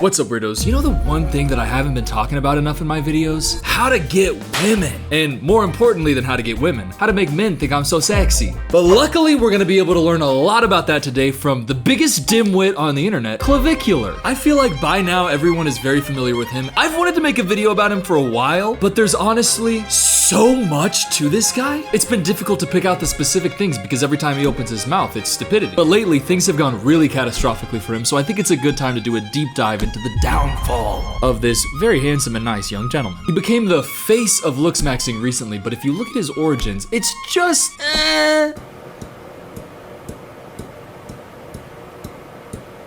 What's up, weirdos? You know the one thing that I haven't been talking about enough in my videos? How to get women. And more importantly than how to get women, how to make men think I'm so sexy. But luckily, we're gonna be able to learn a lot about that today from the biggest dimwit on the internet, Clavicular. I feel like by now everyone is very familiar with him. I've wanted to make a video about him for a while, but there's honestly so much to this guy. It's been difficult to pick out the specific things because every time he opens his mouth, it's stupidity. But lately, things have gone really catastrophically for him, so I think it's a good time to do a deep dive into the downfall of this very handsome and nice young gentleman. He became the face of Looksmaxxing recently, but if you look at his origins, it's just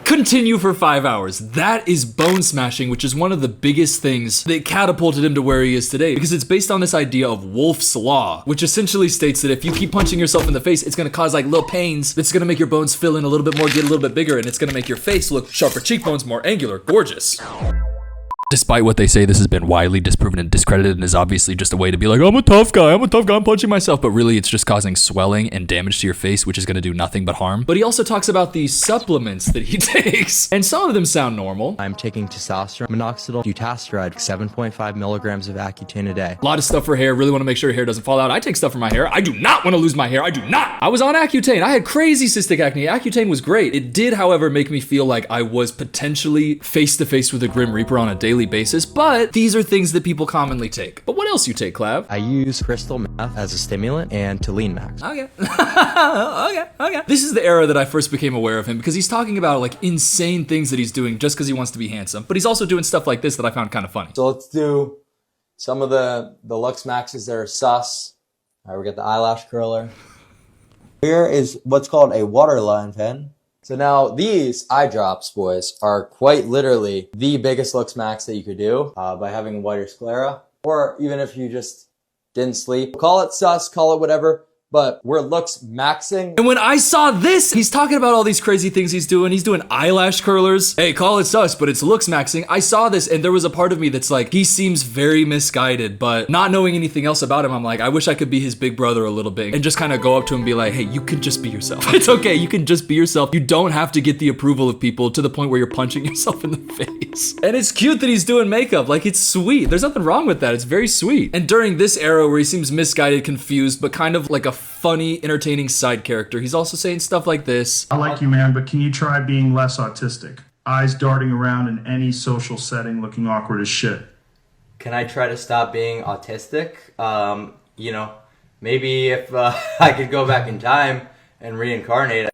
Continue for 5 hours. That is bone smashing, which is one of the biggest things that catapulted him to where he is today, because it's based on this idea of Wolf's Law, which essentially states that if you keep punching yourself in the face, it's gonna cause like little pains that's gonna make your bones fill in a little bit more, get a little bit bigger, and it's gonna make your face look sharper cheekbones, more angular, gorgeous. Despite what they say, this has been widely disproven and discredited and is obviously just a way to be like, I'm a tough guy, I'm punching myself. But really, it's just causing swelling and damage to your face, which is gonna do nothing but harm. But he also talks about these supplements that he takes, and some of them sound normal. I'm taking testosterone, minoxidil, dutasteride, 7.5 milligrams of Accutane a day. A lot of stuff for hair, really wanna make sure your hair doesn't fall out. I take stuff for my hair. I do not wanna lose my hair, I do not. I was on Accutane, I had crazy cystic acne. Accutane was great. It did, however, make me feel like I was potentially face to face with a Grim Reaper on a daily basis, but these are things that people commonly take. But what else you take, Clav? I use crystal meth as a stimulant and Thelooksmaxxing. Okay. Okay. This is the era that I first became aware of him because he's talking about like insane things that he's doing just because he wants to be handsome. But he's also doing stuff like this that I found kind of funny. So let's do some of the Looksmaxxings that are sus. All right, we got the eyelash curler. Here is what's called a waterline pen. So now these eye drops, boys, are quite literally the biggest Looksmaxx that you could do by having whiter sclera. Or even if you just didn't sleep. Call it sus, call it whatever, but we're Looksmaxxing. And when I saw this, he's talking about all these crazy things he's doing. He's doing eyelash curlers. Hey, call it sus, but it's Looksmaxxing. I saw this and there was a part of me that's like, he seems very misguided, but not knowing anything else about him, I'm like, I wish I could be his big brother a little bit and just kind of go up to him and be like, hey, you can just be yourself. It's okay, you can just be yourself. You don't have to get the approval of people to the point where you're punching yourself in the face. And it's cute that he's doing makeup. Like, it's sweet. There's nothing wrong with that. It's very sweet. And during this era where he seems misguided, confused, but kind of like a funny, entertaining side character, he's also saying stuff like this. I like you, man, but can you try being less autistic? Eyes darting around in any social setting looking awkward as shit. Can I try to stop being autistic? You know, maybe if I could go back in time and reincarnate.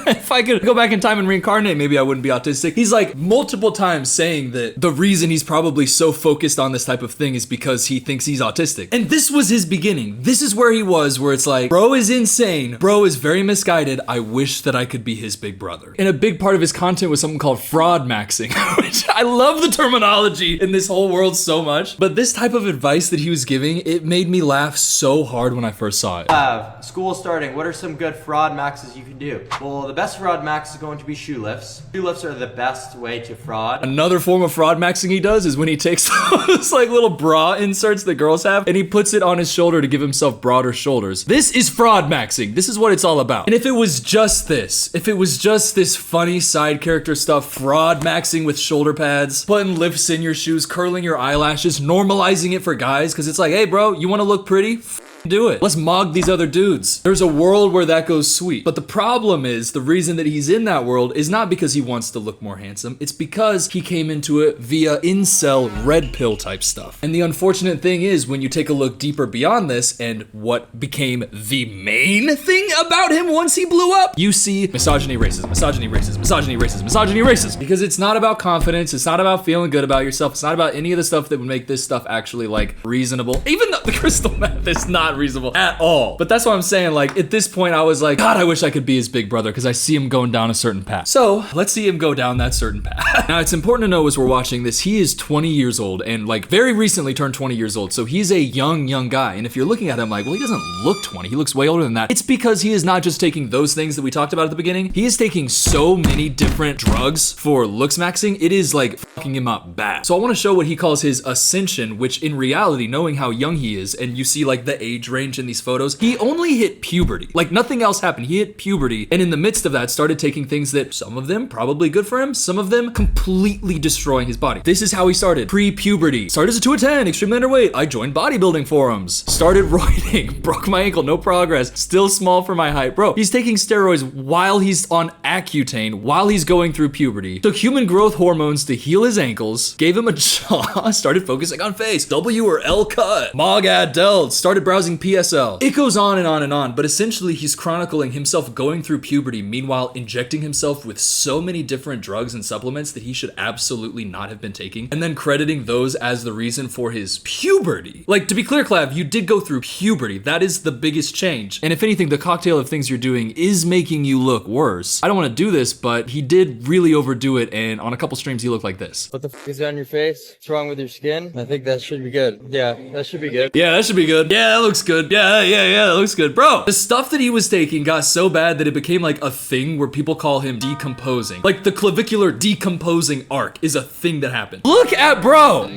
If I could go back in time and reincarnate, maybe I wouldn't be autistic. He's like multiple times saying that the reason he's probably so focused on this type of thing is because he thinks he's autistic. And this was his beginning. This is where he was, where it's like, bro is insane. Bro is very misguided. I wish that I could be his big brother. And a big part of his content was something called Fraudmaxxing, which I love the terminology in this whole world so much. But this type of advice that he was giving, it made me laugh so hard when I first saw it. School starting, what are some good fraud maxes you can do? Well, the best fraud max is going to be shoe lifts. Shoe lifts are the best way to fraud. Another form of fraud maxing he does is when he takes those like little bra inserts that girls have and he puts it on his shoulder to give himself broader shoulders. This is fraud maxing. This is what it's all about. And if it was just this, if it was just this funny side character stuff, fraud maxing with shoulder pads, putting lifts in your shoes, curling your eyelashes, normalizing it for guys, because it's like, hey bro, you want to look pretty? Do it. Let's mog these other dudes. There's a world where that goes sweet. But the problem is, the reason that he's in that world is not because he wants to look more handsome. It's because he came into it via incel red pill type stuff. And the unfortunate thing is, when you take a look deeper beyond this and what became the main thing about him once he blew up, you see misogyny, racism, misogyny, racism, misogyny, racism, misogyny, racism. Because it's not about confidence. It's not about feeling good about yourself. It's not about any of the stuff that would make this stuff actually like reasonable. Even though the crystal meth is not reasonable at all. But that's what I'm saying, like at this point I was like, God, I wish I could be his big brother because I see him going down a certain path. So let's see him go down that certain path. Now it's important to know as we're watching this, he is 20 years old and like very recently turned 20 years old. So he's a young guy. And if you're looking at him like, well, he doesn't look 20, he looks way older than that. It's because he is not just taking those things that we talked about at the beginning. He is taking so many different drugs for Looksmaxxing. It is like fucking him up bad. So I want to show what he calls his ascension, which in reality, knowing how young he is, and you see like the age range in these photos, he only hit puberty. Like nothing else happened. He hit puberty, and in the midst of that started taking things that some of them probably good for him, some of them completely destroying his body. This is how he started. Pre-puberty. Started as a 2 of 10, extremely underweight. I joined bodybuilding forums. Started roiding. Broke my ankle, no progress. Still small for my height. Bro, he's taking steroids while he's on Accutane, while he's going through puberty. Took human growth hormones to heal his ankles. Gave him a jaw. Started focusing on face. W or L cut. Mogad delts. Started browsing PSL. It goes on and on and on, but essentially he's chronicling himself going through puberty, meanwhile injecting himself with so many different drugs and supplements that he should absolutely not have been taking, and then crediting those as the reason for his puberty. Like, to be clear, Clav, you did go through puberty. That is the biggest change. And if anything, the cocktail of things you're doing is making you look worse. I don't want to do this, but he did really overdo it, and on a couple streams he looked like this. What the f is on your face? What's wrong with your skin? I think that should be good. Yeah, that should be good. Yeah, that should be good. Yeah, that looks good. Yeah, that looks good. Bro, the stuff that he was taking got so bad that it became like a thing where people call him decomposing. Like the clavicular decomposing arc is a thing that happened. Look at bro!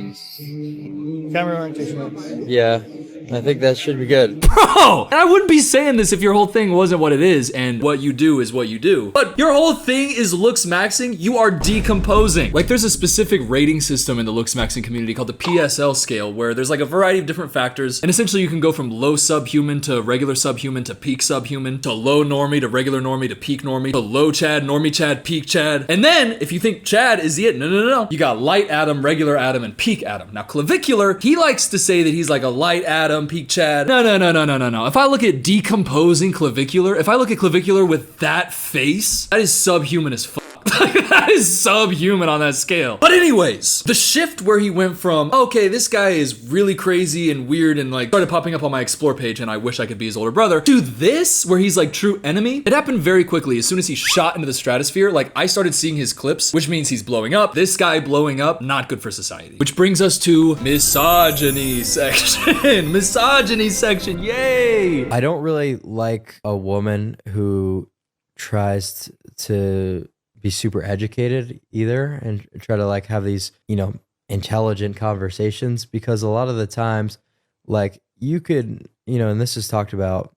Yeah, I think that should be good. Bro! And I wouldn't be saying this if your whole thing wasn't what it is and what you do is what you do. But your whole thing is Looksmaxxing, you are decomposing. Like there's a specific rating system in the Looksmaxxing community called the PSL scale where there's like a variety of different factors, and essentially you can go from low subhuman to regular subhuman to peak subhuman to low normie to regular normie to peak normie to low Chad, normie Chad, peak Chad. And then if you think Chad is it, no. You got light Adam, regular Adam, and peak Adam. Now Clavicular, he likes to say that he's like a light Adam, peak Chad. No. If I look at decomposing Clavicular, if I look at Clavicular with that face, that is subhuman as fuck. That is subhuman on that scale. But anyways, the shift where he went from, okay, this guy is really crazy and weird and like started popping up on my explore page and I wish I could be his older brother, to this where he's like true enemy, it happened very quickly. As soon as he shot into the stratosphere, like I started seeing his clips, which means he's blowing up. This guy blowing up, not good for society. Which brings us to misogyny section. Misogyny section, yay! I don't really like a woman who tries to be super educated either and try to like have these, you know, intelligent conversations, because a lot of the times, like you could, you know, and this is talked about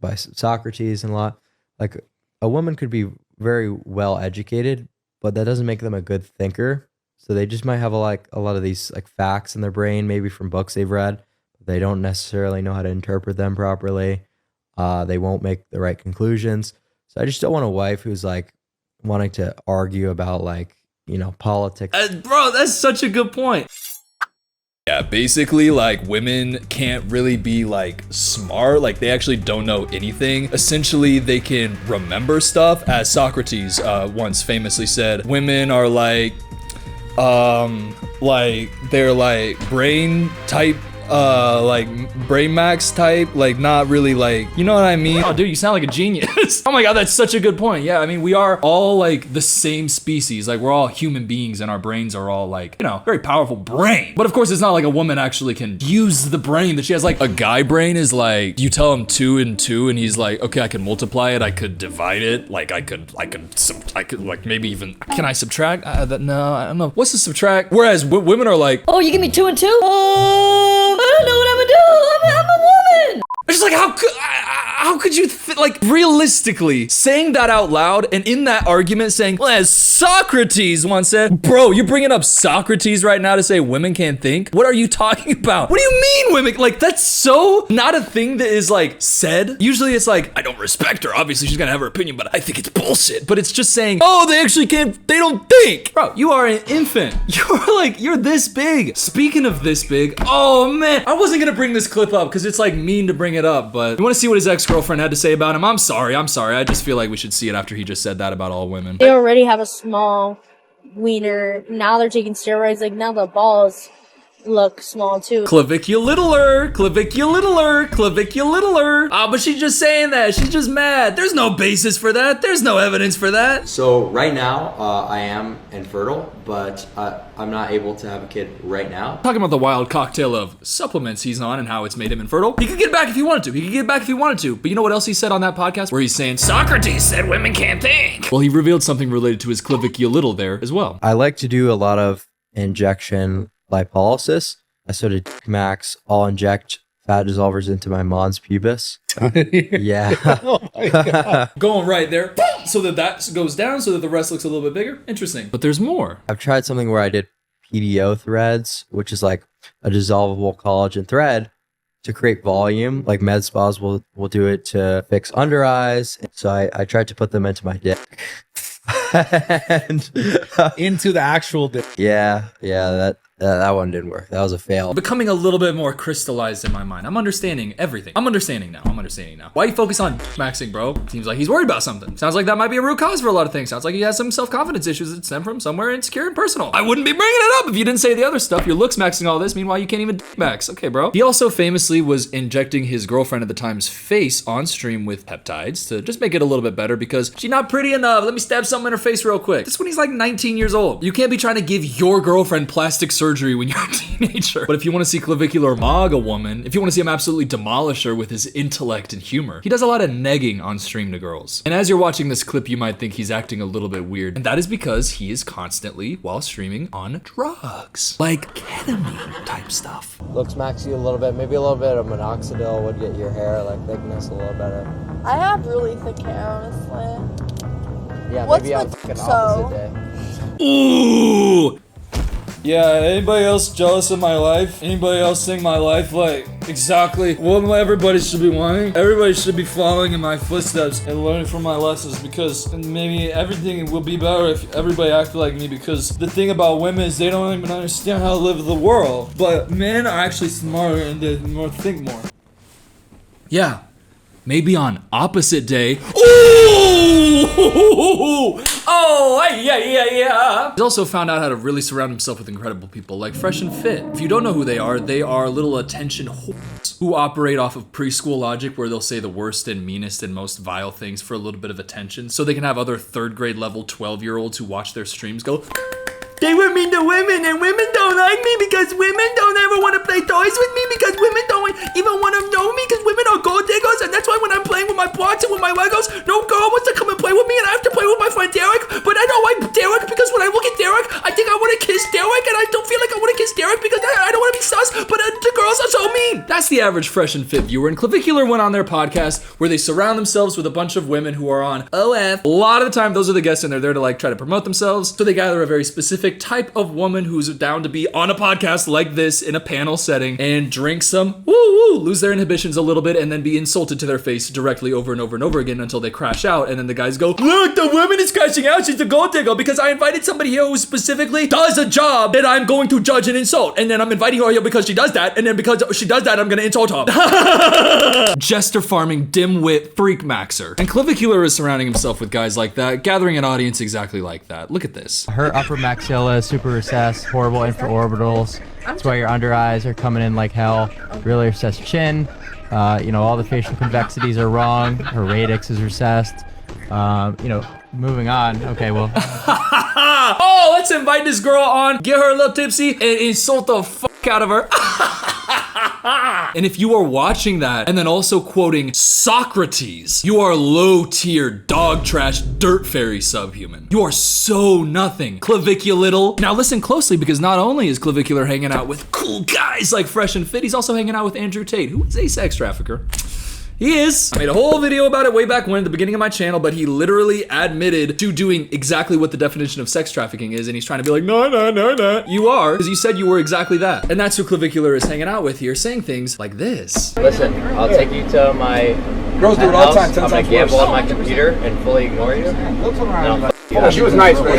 by Socrates and a lot, like a woman could be very well educated, but that doesn't make them a good thinker. So they just might have a lot of these like facts in their brain, maybe from books they've read. But they don't necessarily know how to interpret them properly. They won't make the right conclusions. So I just don't want a wife who's like wanting to argue about like, you know, politics. Bro, that's such a good point. Yeah, basically like women can't really be like smart, like they actually don't know anything. Essentially they can remember stuff, as Socrates once famously said. Women are like they're like brain type, like brain max type, like not really like, you know what I mean? Oh dude, you sound like a genius. Oh my god, that's such a good point. Yeah, I mean we are all like the same species, like we're all human beings and our brains are all like, you know, very powerful brain. But of course it's not like a woman actually can use the brain that she has. Like a guy brain is like, you tell him 2 and 2 and he's like, okay, I can multiply it, I could divide it, like I could like maybe even, can I subtract? No, I don't know. What's the subtract? Whereas women are like, oh, you give me 2 and 2? I don't know what I'm gonna do. I'm a woman. It's just like, how could you, like, realistically saying that out loud and in that argument saying, well, as Socrates once said, bro, you're bringing up Socrates right now to say women can't think? What are you talking about? What do you mean women? Like, that's so not a thing that is like said. Usually it's like, I don't respect her. Obviously she's gonna have her opinion, but I think it's bullshit. But it's just saying, oh, they actually can't, they don't think. Bro, you are an infant. You're this big. Speaking of this big, oh man, I wasn't gonna bring this clip up because it's like mean to bring it up, but you wanna see what his ex-girlfriend had to say about him? I'm sorry. I just feel like we should see it after he just said that about all women. They already have a small wiener. Now they're taking steroids. Like now the balls look small too. Clavicular, clavicular, clavicular. Ah, but she's just saying that. She's just mad. There's no basis for that. There's no evidence for that. So right now, I am infertile, but I'm not able to have a kid right now. Talking about the wild cocktail of supplements he's on and how it's made him infertile. He could get back if he wanted to. He could get back if he wanted to. But you know what else he said on that podcast? Where he's saying, Socrates said women can't think. Well, he revealed something related to his clavicular there as well. I like to do a lot of injection lipolysis. I sort of max, I'll inject fat dissolvers into my mons pubis. Yeah. Oh my God. Going right there, so that goes down, so that the rest looks a little bit bigger. Interesting. But there's more. I've tried something where I did PDO threads, which is like a dissolvable collagen thread to create volume. Like med spas will do it to fix under eyes. So I tried to put them into my dick. And Into the actual dick. yeah, that one didn't work. That was a fail. Becoming a little bit more crystallized in my mind. I'm understanding everything. I'm understanding now. Why you focus on maxing, bro? Seems like he's worried about something. Sounds like that might be a root cause for a lot of things. Sounds like he has some self-confidence issues that stem from somewhere insecure and personal. I wouldn't be bringing it up if you didn't say the other stuff. You're looks maxing all this. Meanwhile, you can't even max. Okay, bro. He also famously was injecting his girlfriend at the time's face on stream with peptides to just make it a little bit better because she's not pretty enough. Let me stab something in her face real quick. That's when he's like 19 years old. You can't be trying to give your girlfriend plastic surgery when you're a teenager. But if you want to see clavicular mog a woman, if you want to see him absolutely demolish her with his intellect and humor, he does a lot of negging on stream to girls. And as you're watching this clip, you might think he's acting a little bit weird. And that is because he is constantly, while streaming, on drugs. Like ketamine type stuff. Looksmaxxing a little bit. Maybe a little bit of minoxidil would get your hair like thickness a little better. I have really thick hair, honestly. Yeah, What's maybe on the- fucking so- opposite day. Ooh! Yeah, anybody else jealous of my life? Anybody else think my life like exactly what everybody should be wanting? Everybody should be following in my footsteps and learning from my lessons because maybe everything will be better if everybody acted like me because the thing about women is they don't even understand how to live the world. But men are actually smarter and they think more. Yeah. Maybe on opposite day. Ooh! Oh, yeah. He's also found out how to really surround himself with incredible people like Fresh and Fit. If you don't know who they are little attention whores who operate off of preschool logic where they'll say the worst and meanest and most vile things for a little bit of attention so they can have other 3rd grade level 12-year-olds who watch their streams go, they were mean to women and women don't like me because women don't ever want to play toys with me because women don't even want to know me because women are gold diggers and that's why when I'm playing with my parts and with my Legos, no girl wants to come and play with me and I have to play with my friend Derek, but I don't like Derek because when I look at Derek, I think I want to kiss Derek and I don't feel like I want to kiss Derek because I don't want to be sus, but the girls are so mean. That's the average Fresh and Fit viewer, and Clavicular went on their podcast where they surround themselves with a bunch of women who are on OF. A lot of the time, those are the guests and they're there to like try to promote themselves, so they gather a very specific type of woman who's down to be on a podcast like this in a panel setting and drink some lose their inhibitions a little bit and then be insulted to their face directly over and over and over again until they crash out and then the guys go, look, the woman is crashing out, she's a gold digger because I invited somebody here who specifically does a job that I'm going to judge and insult and then I'm inviting her here because she does that and then because she does that I'm gonna insult her. Jester farming dimwit freak maxer. And Clavicular is surrounding himself with guys like that, gathering an audience exactly like that. Look at this. Her upper maxilla is super recessed, horrible infraorbitals. That's why your under eyes are coming in like hell. Really recessed chin. All the facial convexities are wrong. Her radix is recessed. Moving on. Okay, well. Oh, let's invite this girl on, get her a little tipsy, and insult the fuck out of her. And if you are watching that and then also quoting Socrates, you are low-tier, dog trash, dirt fairy subhuman. You are so nothing. Clavicular. Now listen closely because not only is Clavicular hanging out with cool guys like Fresh and Fit, he's also hanging out with Andrew Tate, who is a sex trafficker. He is. I made a whole video about it way back when at the beginning of my channel, but he literally admitted to doing exactly what the definition of sex trafficking is, and he's trying to be like, no. You are, because you said you were exactly that. And that's who Clavicular is hanging out with here, saying things like this. Listen, I'll take you to my Girls do it all the time. I'm gonna gamble on my computer and fully ignore you. And I'll fuck you. Yeah, she was nice, but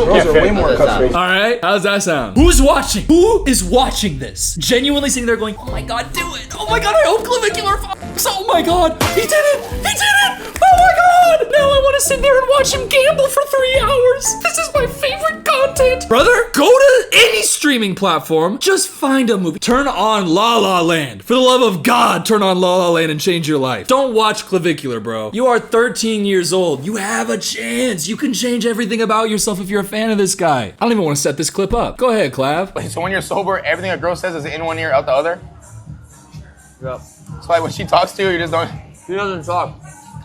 girls are way more custody. All right, how's that sound? Who's watching? Who is watching this? Genuinely sitting there going, oh my god, do it. Oh my god, I hope Clavicular f***s. Oh my god, he did it. He did it. Oh my god. Now I want to sit there and watch him gamble for 3 hours. This is my favorite content. Brother, go to any streaming platform. Just find a movie. Turn on La La Land. For the love of God, turn on La La Land and change your life. Don't watch Clavicular, bro. You are 13 years old. You have a chance. You can change everything about yourself if you're a fan of this guy. I don't even want to set this clip up. Go ahead, Clav. So when you're sober, everything a girl says is in one ear, out the other? Yep. So like when she talks to you, you just don't... He doesn't talk.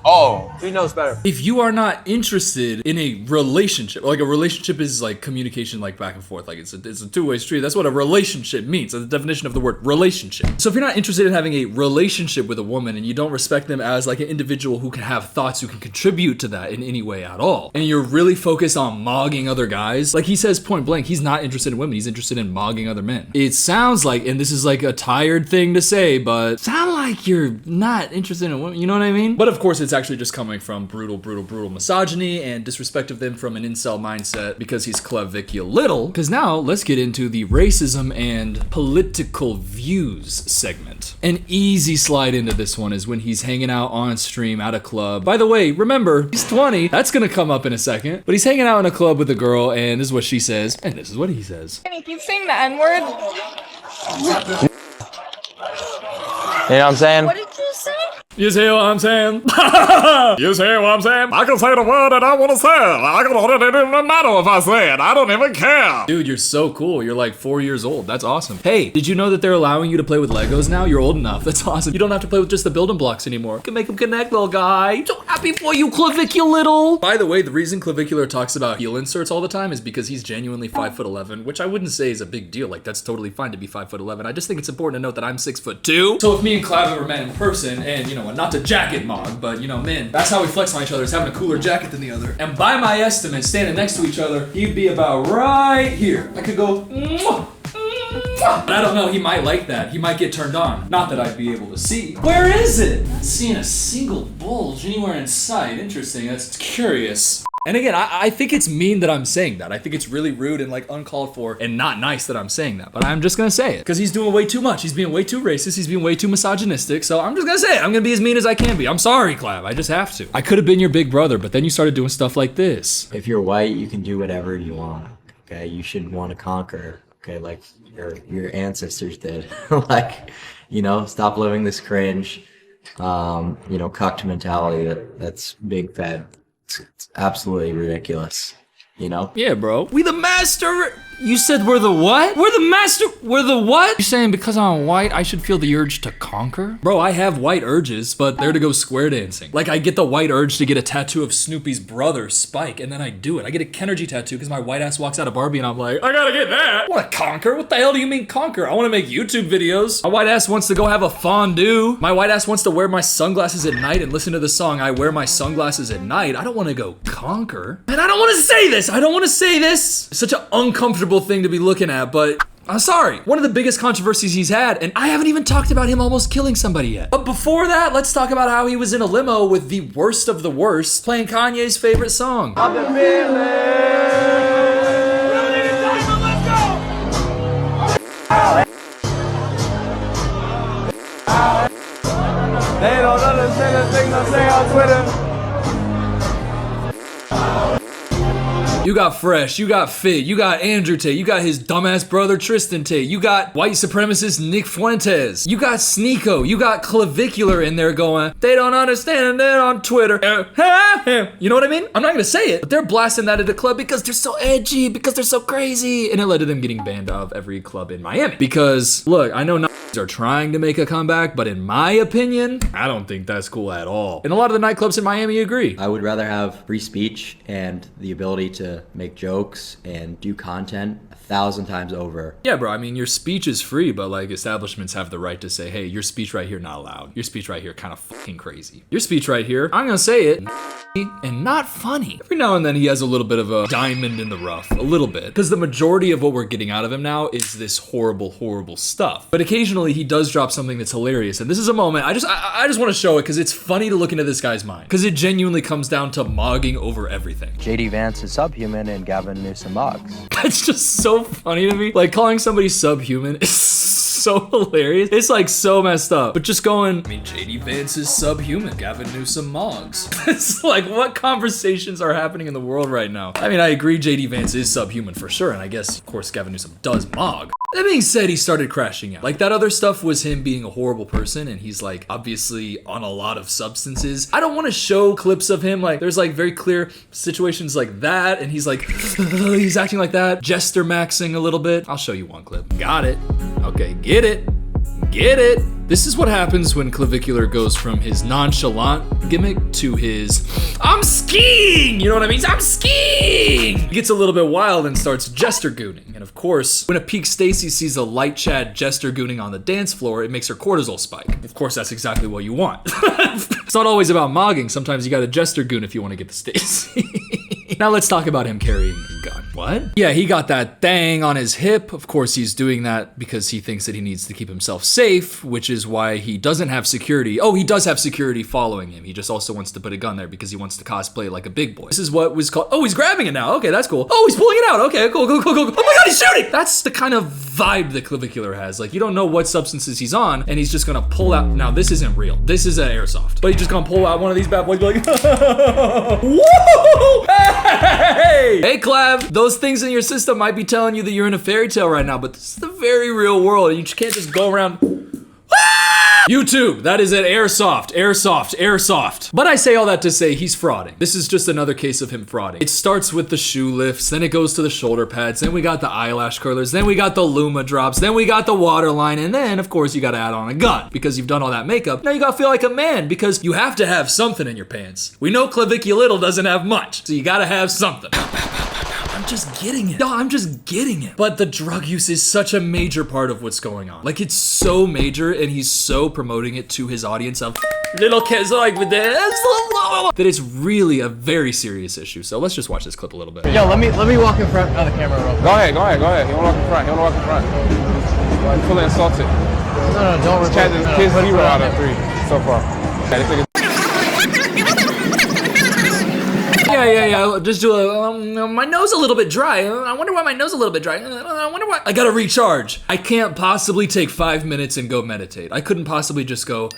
Oh. He knows better. If you are not interested in a relationship, like a relationship is like communication, like back and forth, like it's a two-way street. That's what a relationship means. That's the definition of the word relationship. So if you're not interested in having a relationship with a woman and you don't respect them as like an individual who can have thoughts, who can contribute to that in any way at all, and you're really focused on mogging other guys, like he says point blank, he's not interested in women. He's interested in mogging other men. It sounds like, and this is like a tired thing to say, but sound like you're not interested in women. You know what I mean? But of course, it's actually just coming from brutal misogyny and disrespect of them from an incel mindset because he's clavicular. Because now let's get into the racism and political views segment. An easy slide into this one is when he's hanging out on stream at a club. By the way, remember, he's 20. That's gonna come up in a second. But he's hanging out in a club with a girl and this is what she says and this is what he says. Can you keep saying the N-word? You know what I'm saying? What did you say? You see what I'm saying? You see what I'm saying? I can say the word that I want to say. It doesn't matter if I say it. I don't even care. Dude, you're so cool. You're like 4 years old. That's awesome. Hey, did you know that they're allowing you to play with Legos now? You're old enough. That's awesome. You don't have to play with just the building blocks anymore. You can make them connect, little guy. So happy for you, Clavicular. By the way, the reason Clavicular talks about heel inserts all the time is because he's genuinely 5'11", which I wouldn't say is a big deal. Like, that's totally fine to be 5'11". I just think it's important to note that I'm 6'2". So if me and Clav ever met in person and, you know, not to jacket mog, but you know, man, that's how we flex on each other, is having a cooler jacket than the other. And by my estimate, standing next to each other, he'd be about right here. I could go, mwah, mwah. But I don't know, he might like that. He might get turned on. Not that I'd be able to see. Where is it? Not seeing a single bulge anywhere in sight. Interesting, that's curious. And again, I think it's mean that I'm saying that. I think it's really rude and like uncalled for and not nice that I'm saying that. But I'm just gonna say it because he's doing way too much. He's being way too racist. He's being way too misogynistic. So I'm just gonna say it. I'm gonna be as mean as I can be. I'm sorry, Clav. I just have to. I could have been your big brother, but then you started doing stuff like this. If you're white, you can do whatever you want. Okay, you should want to conquer. Okay, like your ancestors did. Like, you know, stop living this cringe, you know, cucked mentality that's being fed. It's absolutely ridiculous, you know? Yeah, bro. We the master. You said we're the what? We're the master. We're the what? You're saying because I'm white, I should feel the urge to conquer? Bro, I have white urges, but they're to go square dancing. Like, I get the white urge to get a tattoo of Snoopy's brother, Spike, and then I do it. I get a Kenergy tattoo because my white ass walks out of Barbie and I'm like, I gotta get that. I wanna conquer? What the hell do you mean conquer? I wanna make YouTube videos. My white ass wants to go have a fondue. My white ass wants to wear my sunglasses at night and listen to the song, I Wear My Sunglasses at Night. I don't wanna go conquer. And I don't wanna say this. I don't wanna say this. It's such an uncomfortable thing to be looking at, but I'm sorry. One of the biggest controversies he's had, and I haven't even talked about him almost killing somebody yet. But before that, let's talk about how he was in a limo with the worst of the worst, playing Kanye's favorite song. I've been feeling. They don't understand the things I say on Twitter. You got Fresh, you got Fit, you got Andrew Tate, you got his dumbass brother Tristan Tate, you got white supremacist Nick Fuentes, you got Sneeko, you got Clavicular in there going, they don't understand it on Twitter. You know what I mean? I'm not gonna say it, but they're blasting that at the club because they're so edgy, because they're so crazy, and it led to them getting banned off every club in Miami. Because, look, I know Nazis are trying to make a comeback, but in my opinion, I don't think that's cool at all. And a lot of the nightclubs in Miami agree. I would rather have free speech and the ability to to make jokes and do content 1,000 times over. Yeah, bro, I mean, your speech is free, but like establishments have the right to say, hey, your speech right here, not allowed. Your speech right here, kind of fucking crazy. Your speech right here, I'm gonna say it, and not funny. Every now and then he has a little bit of a diamond in the rough, a little bit, because the majority of what we're getting out of him now is this horrible, horrible stuff. But occasionally he does drop something that's hilarious, and this is a moment, I just want to show it because it's funny to look into this guy's mind, because it genuinely comes down to mogging over everything. JD Vance is subhuman and Gavin Newsom mugs. That's just so funny to me. Like, calling somebody subhuman is so hilarious. It's like so messed up. But just going, I mean, JD Vance is subhuman, Gavin Newsom mogs. It's like, what conversations are happening in the world right now? I mean, I agree JD Vance is subhuman for sure, and I guess, of course, Gavin Newsom does mog. That being said, he started crashing out. Like, that other stuff was him being a horrible person, and he's like obviously on a lot of substances. I don't want to show clips of him. Like, there's like very clear situations like that, and he's like, he's acting like that, jester maxing a little bit. I'll show you one clip. Got it. Okay, get it. Get it. This is what happens when Clavicular goes from his nonchalant gimmick to his I'm skiing! You know what I mean? I'm skiing! He gets a little bit wild and starts jester gooning. And of course, when a peak Stacy sees a light Chad jester gooning on the dance floor, it makes her cortisol spike. Of course, that's exactly what you want. It's not always about mogging. Sometimes you gotta jester goon if you want to get the Stacy. Now let's talk about him carrying a gun. What? Yeah, he got that thing on his hip. Of course, he's doing that because he thinks that he needs to keep himself safe, which is why he doesn't have security. Oh, he does have security following him. He just also wants to put a gun there because he wants to cosplay like a big boy. This is what was called, oh, he's grabbing it now. Okay, that's cool. Oh, he's pulling it out. Okay, cool. Oh my God, he's shooting. That's the kind of vibe that Clavicular has. Like, you don't know what substances he's on, and he's just gonna pull out. Now, this isn't real. This is an airsoft. But he's just gonna pull out one of these bad boys and be like, whoa! Hey, Clav, those things in your system might be telling you that you're in a fairy tale right now, but this is the very real world. You just can't just go around. YouTube, that is an airsoft. But I say all that to say he's frauding. This is just another case of him frauding. It starts with the shoe lifts, then it goes to the shoulder pads, then we got the eyelash curlers, then we got the Luma drops, then we got the water line, and then, of course, you gotta add on a gun. Because you've done all that makeup, now you gotta feel like a man, because you have to have something in your pants. We know Clavicular doesn't have much, so you gotta have something. I'm just getting it. No, I'm just getting it. But the drug use is such a major part of what's going on. Like, it's so major, and he's so promoting it to his audience of little kids like this, that it's really a very serious issue. So let's just watch this clip a little bit. Yo, let me walk in front of the camera real quick. Go ahead. You wanna walk in front. I'm fully insulted. No, don't record. Chad is kids 0 out of 3 so far. Yeah. Just do my nose a little bit dry. I wonder why my nose a little bit dry. I wonder why. I gotta recharge. I can't possibly take 5 minutes and go meditate. I couldn't possibly just go,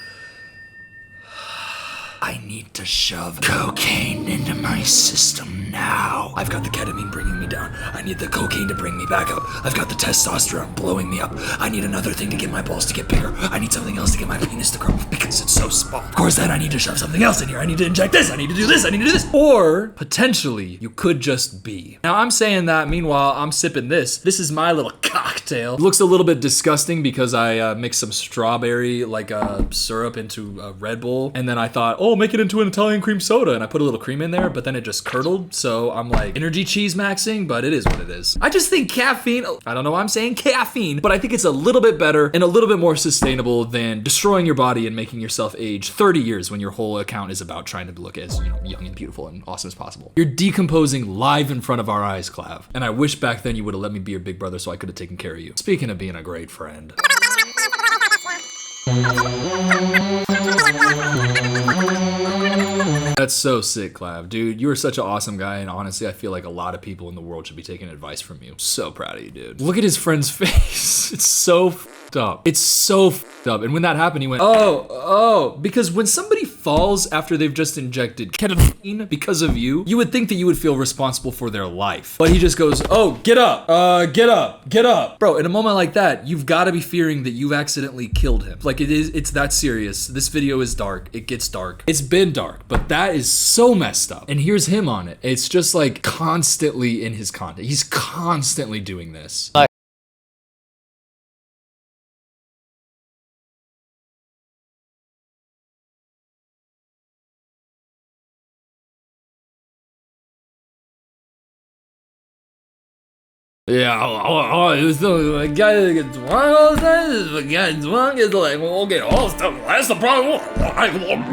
I need to shove cocaine into my system now. I've got the ketamine bringing me down. I need the cocaine to bring me back up. I've got the testosterone blowing me up. I need another thing to get my balls to get bigger. I need something else to get my penis to grow because it's so small. Of course, then I need to shove something else in here. I need to inject this. I need to do this. I need to do this. Or potentially, you could just be. Now, I'm saying that. Meanwhile, I'm sipping this. This is my little cocktail. It looks a little bit disgusting because I mixed some strawberry syrup into a Red Bull, and then I thought, oh, make it into an Italian cream soda, and I put a little cream in there, but then it just curdled, so I'm like energy cheese maxing, but it is what it is. I just think caffeine, I don't know why I'm saying caffeine, but I think it's a little bit better and a little bit more sustainable than destroying your body and making yourself age 30 years when your whole account is about trying to look as, young and beautiful and awesome as possible. You're decomposing live in front of our eyes, Clav, and I wish back then you would have let me be your big brother so I could have taken care of you. Speaking of being a great friend. That's so sick, Clav. Dude, you are such an awesome guy, and honestly, I feel like a lot of people in the world should be taking advice from you. So proud of you, dude. Look at his friend's face. It's so fucked up. It's so fucked up. And when that happened, he went, oh, because when somebody falls after they've just injected ketamine because of you, you would think that you would feel responsible for their life. But he just goes, oh, get up. Bro, in a moment like that, you've got to be fearing that you've accidentally killed him. Like, it's that serious. This video is dark. It gets dark. It's been dark, but that is so messed up. And here's him on it. It's just like constantly in his content. He's constantly doing this. Yeah, it was the guy that gets drunk all the time. The guy drunk is like, well, okay, all stuff. That's the problem.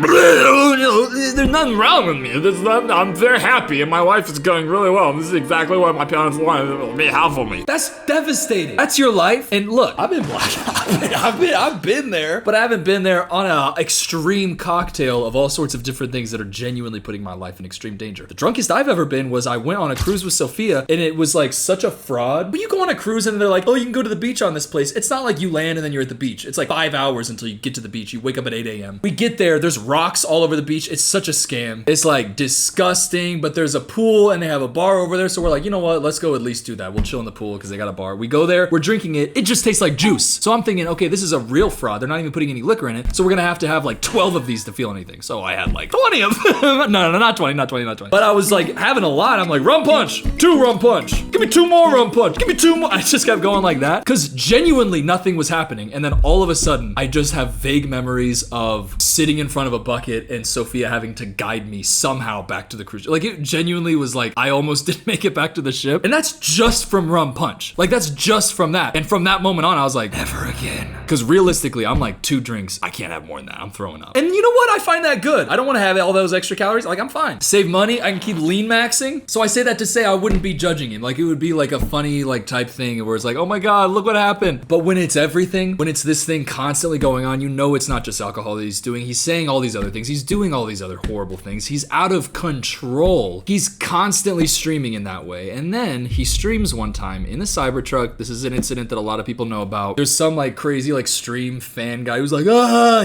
There's nothing wrong with me. I'm very happy, and my life is going really well. This is exactly what my parents want to be half of me. That's devastating. That's your life. And look, I've been black. I've been there, but I haven't been there on an extreme cocktail of all sorts of different things that are genuinely putting my life in extreme danger. The drunkest I've ever been was I went on a cruise with Sophia, and it was like such a fraud. But you go on a cruise and they're like, oh, you can go to the beach on this place. It's not like you land and then you're at the beach. It's like 5 hours until you get to the beach. You wake up at 8 a.m. We get there, there's rocks all over the beach. It's such a scam. It's like disgusting, but there's a pool and they have a bar over there. So we're like, you know what? Let's go at least do that. We'll chill in the pool because they got a bar. We go there, we're drinking it. It just tastes like juice. So I'm thinking, okay, this is a real fraud. They're not even putting any liquor in it. So we're going to have like 12 of these to feel anything. So I had like 20 of them. no, not 20. But I was like having a lot. I'm like, rum punch, 2 rum punch. Give me 2 more rum punch. Give me 2 more. I just kept going like that because genuinely nothing was happening. And then all of a sudden, I just have vague memories of sitting in front of a bucket and Sophia having to guide me somehow back to the cruise. Like it genuinely was like, I almost didn't make it back to the ship. And that's just from rum punch. Like that's just from that. And from that moment on, I was like, never again. Because realistically, I'm like 2 drinks. I can't have more than that. I'm throwing up. And you know what? I find that good. I don't want to have all those extra calories. Like I'm fine. Save money. I can keep lean maxing. So I say that to say I wouldn't be judging him. Like it would be like a funny like type thing where it's like, oh my God, look what happened. But when it's everything, when it's this thing constantly going on, you know it's not just alcohol that he's doing. He's saying all these other things. He's doing all these other horrible things. He's out of control. He's constantly streaming in that way. And then he streams one time in the Cybertruck. This is an incident that a lot of people know about. There's some like crazy like stream fan guy who's like,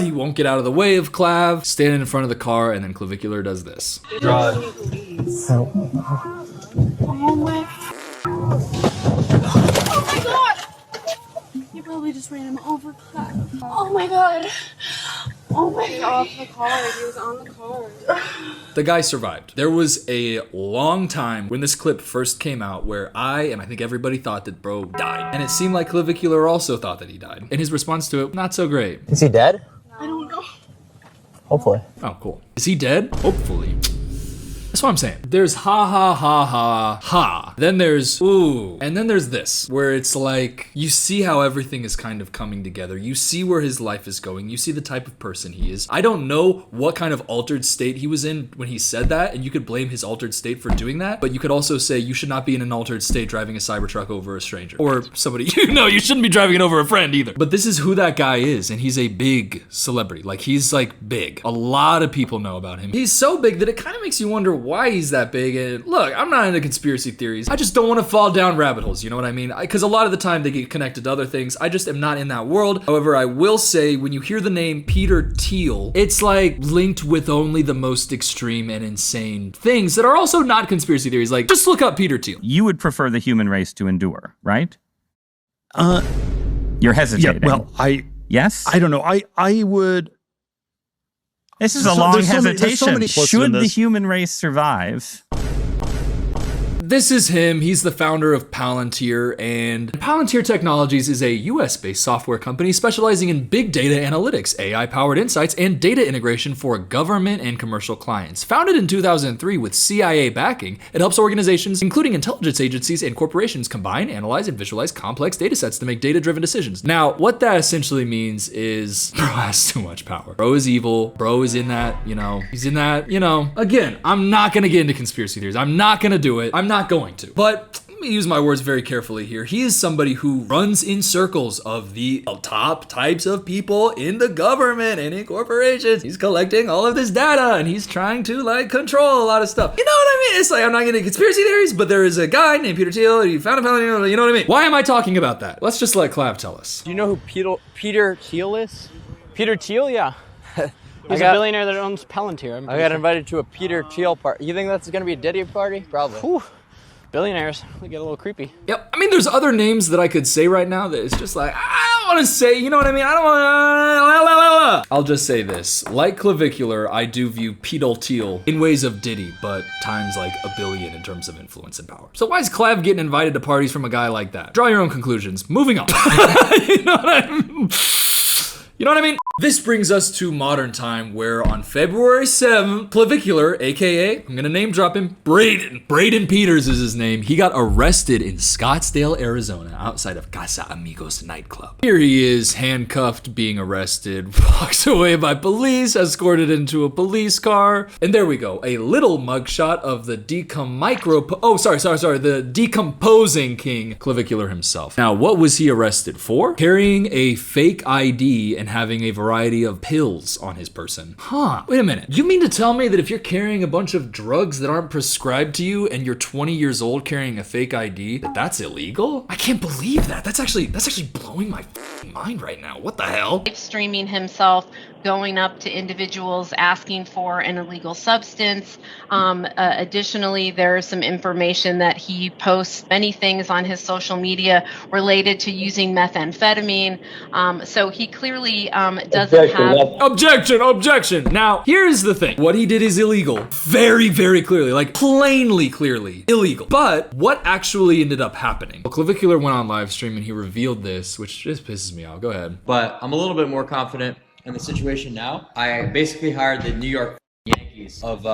he won't get out of the way of Clav, standing in front of the car, and then Clavicular does this. Drive. You probably just ran him over. Oh my God. Oh my God. He was off the car. He was on the car. The guy survived. There was a long time when this clip first came out where I think everybody thought that bro died. And it seemed like Clavicular also thought that he died. And his response to it, not so great. Is he dead? I don't know. Hopefully. Oh, cool. Is he dead? Hopefully. That's what I'm saying. There's ha ha ha ha ha. Then there's ooh. And then there's this, where it's like, you see how everything is kind of coming together. You see where his life is going. You see the type of person he is. I don't know what kind of altered state he was in when he said that, and you could blame his altered state for doing that, but you could also say you should not be in an altered state driving a Cybertruck over a stranger. Or somebody, you shouldn't be driving it over a friend either. But this is who that guy is, and he's a big celebrity. Like, he's like big. A lot of people know about him. He's so big that it kind of makes you wonder why he's that big. And look, I'm not into conspiracy theories. I just don't want to fall down rabbit holes, you know what I mean? Because a lot of the time they get connected to other things. I just am not in that world. However, I will say when you hear the name Peter Thiel, it's like linked with only the most extreme and insane things that are also not conspiracy theories. Like, just look up Peter Thiel. You would prefer the human race to endure, right? You're hesitating. Yeah, well, Yes? I don't know. I would. This is a long hesitation. Should the this. human race survive? This is him. He's the founder of Palantir, and Palantir Technologies is a US-based software company specializing in big data analytics, AI-powered insights, and data integration for government and commercial clients. Founded in 2003 with CIA backing, it helps organizations, including intelligence agencies and corporations, combine, analyze, and visualize complex data sets to make data-driven decisions. Now, what that essentially means is bro has too much power. Bro is evil. Bro is in that, he's in that, Again, I'm not gonna get into conspiracy theories. I'm not gonna do it. I'm not going to. But let me use my words very carefully here. He is somebody who runs in circles of the top types of people in the government and in corporations. He's collecting all of this data and he's trying to control a lot of stuff. You know what I mean? It's like, I'm not getting into conspiracy theories, but there is a guy named Peter Thiel. He found a Palantir, you know what I mean? Why am I talking about that? Let's just let Clav tell us. Do you know who Peter Thiel is? Peter Thiel, yeah. He's a billionaire that owns Palantir. I got invited to a Peter Thiel party. You think that's going to be a Diddy party? Probably. Whew. Billionaires, they get a little creepy. Yep. I mean, there's other names that I could say right now that it's just like, I don't want to say, you know what I mean? I don't want to. I'll just say this. Like Clavicular, I do view Peter Thiel in ways of Diddy, but times like a billion in terms of influence and power. So why is Clav getting invited to parties from a guy like that? Draw your own conclusions. Moving on. You know what I mean? This brings us to modern time, where on February 7th, Clavicular, aka, I'm gonna name drop him, Braden Peters is his name. He got arrested in Scottsdale, Arizona, outside of Casa Amigos nightclub. Here he is, handcuffed, being arrested, walks away by police, escorted into a police car, and there we go, a little mugshot of the the decomposing king, Clavicular himself. Now, what was he arrested for? Carrying a fake ID and having a variety of pills on his person. Huh, wait a minute. You mean to tell me that if you're carrying a bunch of drugs that aren't prescribed to you and you're 20 years old carrying a fake ID, that's illegal? I can't believe that. That's actually blowing my mind right now. What the hell? Streaming himself, going up to individuals asking for an illegal substance. Additionally, there's some information that he posts many things on his social media related to using methamphetamine. So he clearly doesn't have... Objection! Now, here's the thing. What he did is illegal. Very, very clearly. Like, plainly clearly illegal. But what actually ended up happening? Well, Clavicular went on live stream and he revealed this, which just pisses me off. Go ahead. But I'm a little bit more confident in the situation now. I basically hired the New York Yankees of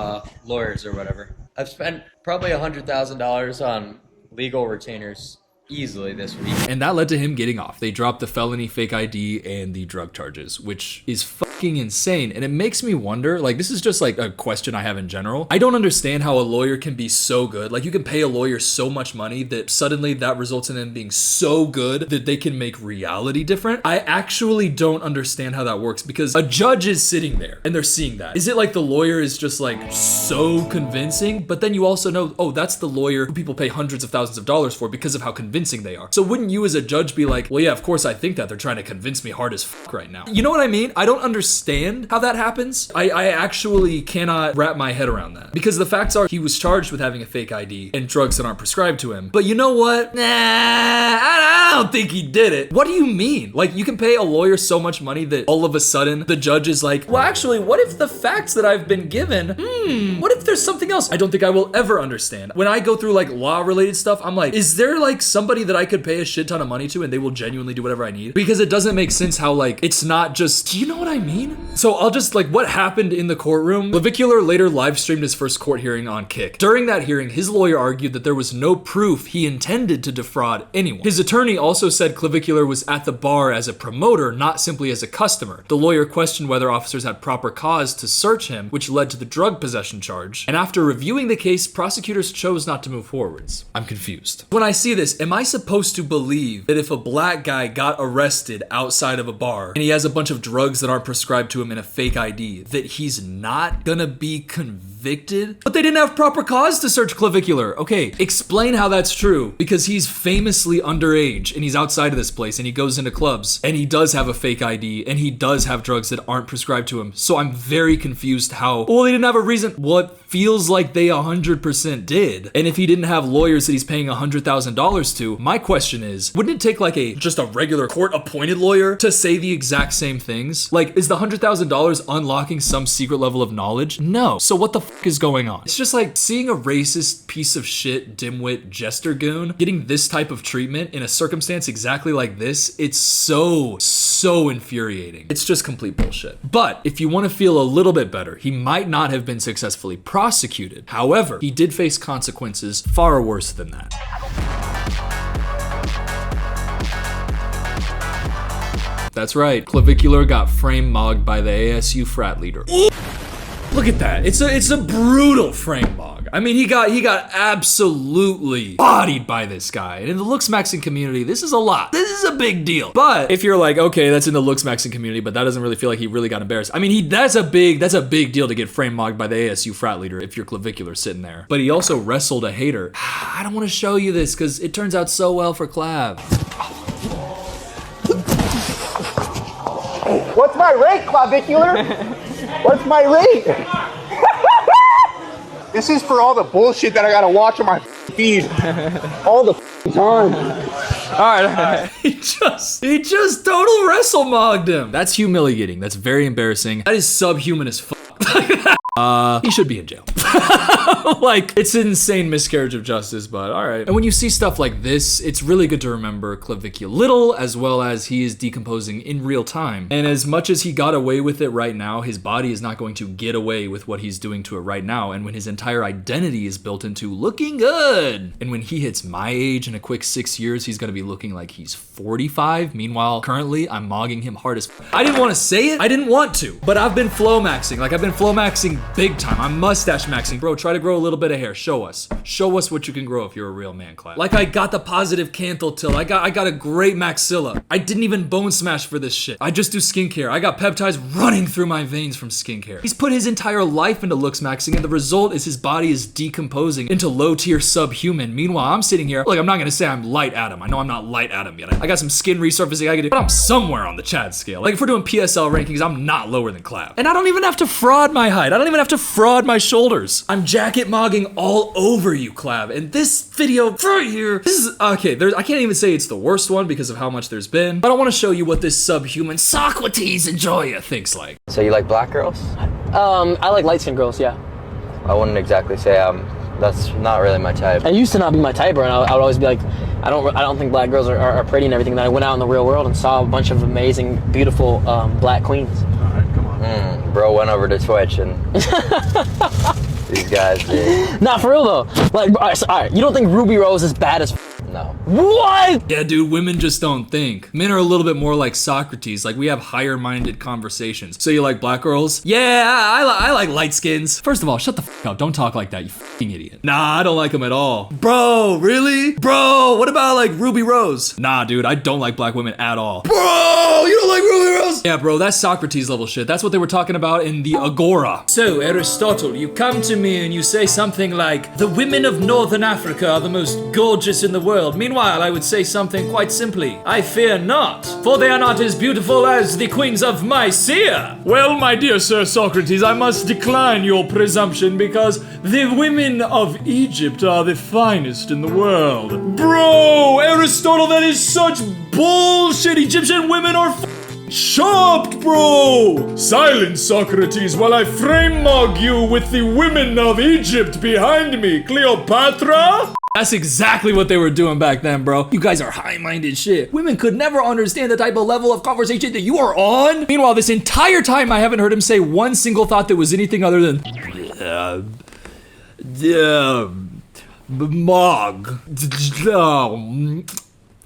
lawyers or whatever. I've spent probably $100,000 on legal retainers easily this week. And that led to him getting off. They dropped the felony fake ID and the drug charges, which is fucking insane. And it makes me wonder, like, this is just like a question I have in general. I don't understand how a lawyer can be so good. Like, you can pay a lawyer so much money that suddenly that results in them being so good that they can make reality different. I actually don't understand how that works, because a judge is sitting there and they're seeing that. Is it like the lawyer is just like so convincing? But then you also know, oh, that's the lawyer who people pay hundreds of thousands of dollars for because of how convincing they are. So wouldn't you as a judge be like, well, yeah, of course I think that. They're trying to convince me hard as fuck right now. You know what I mean? I don't understand how that happens. I actually cannot wrap my head around that, because the facts are he was charged with having a fake ID and drugs that aren't prescribed to him. But you know what? Nah, I don't think he did it. What do you mean? Like, you can pay a lawyer so much money that all of a sudden the judge is like, well, actually, what if the facts that I've been given, what if there's something else? I don't think I will ever understand. When I go through like law related stuff, I'm like, is there like somebody that I could pay a shit ton of money to and they will genuinely do whatever I need? Because it doesn't make sense how, like, it's not just, do you know what I mean? So I'll just, like, what happened in the courtroom? Clavicular later live streamed his first court hearing on Kick. During that hearing, his lawyer argued that there was no proof he intended to defraud anyone. His attorney also said Clavicular was at the bar as a promoter, not simply as a customer. The lawyer questioned whether officers had proper cause to search him, which led to the drug possession charge. And after reviewing the case, prosecutors chose not to move forwards. I'm confused. When I see this, am I supposed to believe that if a black guy got arrested outside of a bar and he has a bunch of drugs that aren't prescribed to him in a fake ID, that he's not gonna be convicted? But they didn't have proper cause to search Clavicular. Okay, explain how that's true, because he's famously underage and he's outside of this place and he goes into clubs and he does have a fake ID and he does have drugs that aren't prescribed to him. So I'm very confused how, well, they didn't have a reason. Well, it feels like they 100% did. And if he didn't have lawyers that he's paying $100,000 to, my question is, wouldn't it take like just a regular court appointed lawyer to say the exact same things? Like, is the $100,000 unlocking some secret level of knowledge? No. So what the fuck is going on? It's just like seeing a racist piece of shit, dimwit, jester goon getting this type of treatment in a circumstance exactly like this. It's so infuriating. It's just complete bullshit. But if you want to feel a little bit better, he might not have been successfully prosecuted. However, he did face consequences far worse than that. That's right, Clavicular got frame mogged by the ASU frat leader. Ooh, look at that. It's a brutal frame mog. I mean, he got absolutely bodied by this guy. And in the Looksmaxxing community, this is a lot. This is a big deal. But if you're like, okay, that's in the Looksmaxxing community, but that doesn't really feel like he really got embarrassed. I mean, that's a big deal to get frame mogged by the ASU frat leader if you're Clavicular sitting there. But he also wrestled a hater. I don't want to show you this because it turns out so well for Clav. What's my rate, Clavicular? What's my rate? This is for all the bullshit that I gotta watch on my feed all the time. All right. He just total wrestle mogged him. That's humiliating. That's very embarrassing. That is subhuman as fuck. He should be in jail. Like, it's an insane miscarriage of justice, but all right. And when you see stuff like this, it's really good to remember Clavicular little, as well as he is decomposing in real time. And as much as he got away with it right now, his body is not going to get away with what he's doing to it right now. And when his entire identity is built into looking good, and when he hits my age in a quick 6 years, he's gonna be looking like he's 45. Meanwhile, currently, I'm mogging him hard as I didn't want to say it, I didn't want to, but I've been flow maxing. Like, I've been flow maxing big time. I'm mustache maxing. Bro, try to grow a little bit of hair. Show us. Show us what you can grow if you're a real man, Clav. Like, I got the positive canthal tilt. I got a great maxilla. I didn't even bone smash for this shit. I just do skincare. I got peptides running through my veins from skincare. He's put his entire life into Looksmaxxing, and the result is his body is decomposing into low-tier subhuman. Meanwhile, I'm sitting here, look, I'm not gonna say I'm light Adam. I know I'm not light Adam yet. I got some skin resurfacing I can do, but I'm somewhere on the Chad scale. Like, if we're doing PSL rankings, I'm not lower than Clav. And I don't even have to fraud my height. I don't even have to fraud my shoulders. I'm jacket mogging all over you, Clav. And this video right here, this is, okay, I can't even say it's the worst one because of how much there's been, but I want to show you what this subhuman Socrates Enjoya thinks like. So you like black girls? I like light-skinned girls, yeah. I wouldn't exactly say that's not really my type. I used to not be my type, bro, and I would always be like, I don't think black girls are pretty and everything. Then I went out in the real world and saw a bunch of amazing, beautiful black queens. Bro went over to Twitch and these guys did. Not for real though. Like, all right, you don't think Ruby Rose is bad as No. What? Yeah, dude, women just don't think. Men are a little bit more like Socrates. Like, we have higher-minded conversations. So you like black girls? Yeah, I like light skins. First of all, shut the f up. Don't talk like that, you f***ing idiot. Nah, I don't like them at all. Bro, really? Bro, what about like Ruby Rose? Nah, dude, I don't like black women at all. Bro, you don't like Ruby Rose? Yeah, bro, that's Socrates level shit. That's what they were talking about in the Agora. So, Aristotle, you come to me and you say something like, the women of Northern Africa are the most gorgeous in the world. Meanwhile, I would say something quite simply. I fear not, for they are not as beautiful as the queens of Mycia. Well, my dear Sir Socrates, I must decline your presumption because the women of Egypt are the finest in the world. Bro, Aristotle, that is such bullshit. Egyptian women are chopped, bro! Silence, Socrates, while I frame mog you with the women of Egypt behind me. Cleopatra? That's exactly what they were doing back then, bro. You guys are high-minded shit. Women could never understand the type of level of conversation that you are on. Meanwhile, this entire time, I haven't heard him say one single thought that was anything other than mog.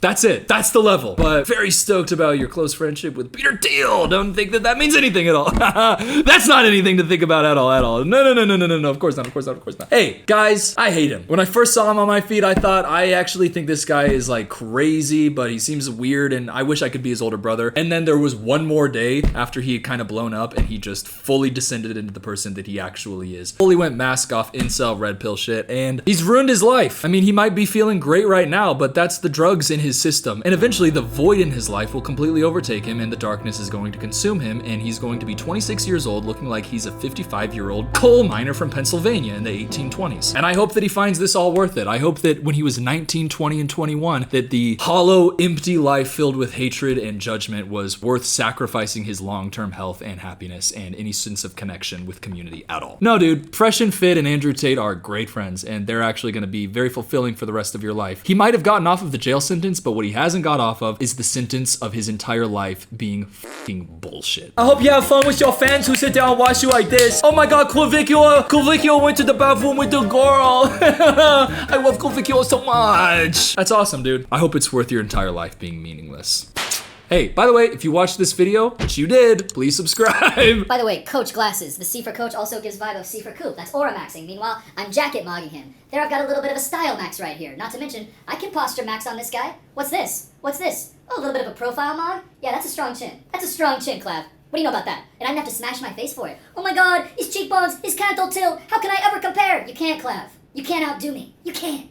That's it. That's the level. But very stoked about your close friendship with Peter Thiel. Don't think that means anything at all. That's not anything to think about at all. No. Of course not. Hey, guys, I hate him. When I first saw him on my feed, I thought, I actually think this guy is like crazy, but he seems weird and I wish I could be his older brother. And then there was one more day after he had kind of blown up and he just fully descended into the person that he actually is. Fully went mask off, incel, red pill shit, and he's ruined his life. I mean, he might be feeling great right now, but that's the drugs in his system, and eventually the void in his life will completely overtake him and the darkness is going to consume him, and he's going to be 26 years old looking like he's a 55-year-old coal miner from Pennsylvania in the 1820s. And I hope that he finds this all worth it. I hope that when he was 19, 20, and 21, that the hollow, empty life filled with hatred and judgment was worth sacrificing his long-term health and happiness and any sense of connection with community at all. No, dude, Fresh and Fit and Andrew Tate are great friends, and they're actually going to be very fulfilling for the rest of your life. He might have gotten off of the jail sentence, but what he hasn't got off of is the sentence of his entire life being fucking bullshit. I hope you have fun with your fans who sit down and watch you like this. Oh my god, Clavicular went to the bathroom with the girl. I love Clavicular so much. That's awesome, dude. I hope it's worth your entire life being meaningless. Hey, by the way, if you watched this video, which you did, please subscribe. By the way, Coach Glasses. The C for Coach also gives vibe of C for Coupe. That's aura maxing. Meanwhile, I'm jacket mogging him. There I've got a little bit of a style max right here. Not to mention, I can posture max on this guy. What's this? What's this? Oh, a little bit of a profile mod? Yeah, that's a strong chin. That's a strong chin, Clav. What do you know about that? And I didn't have to smash my face for it. Oh my god, his cheekbones, his canthal tilt. How can I ever compare? You can't, Clav. You can't outdo me. You can't.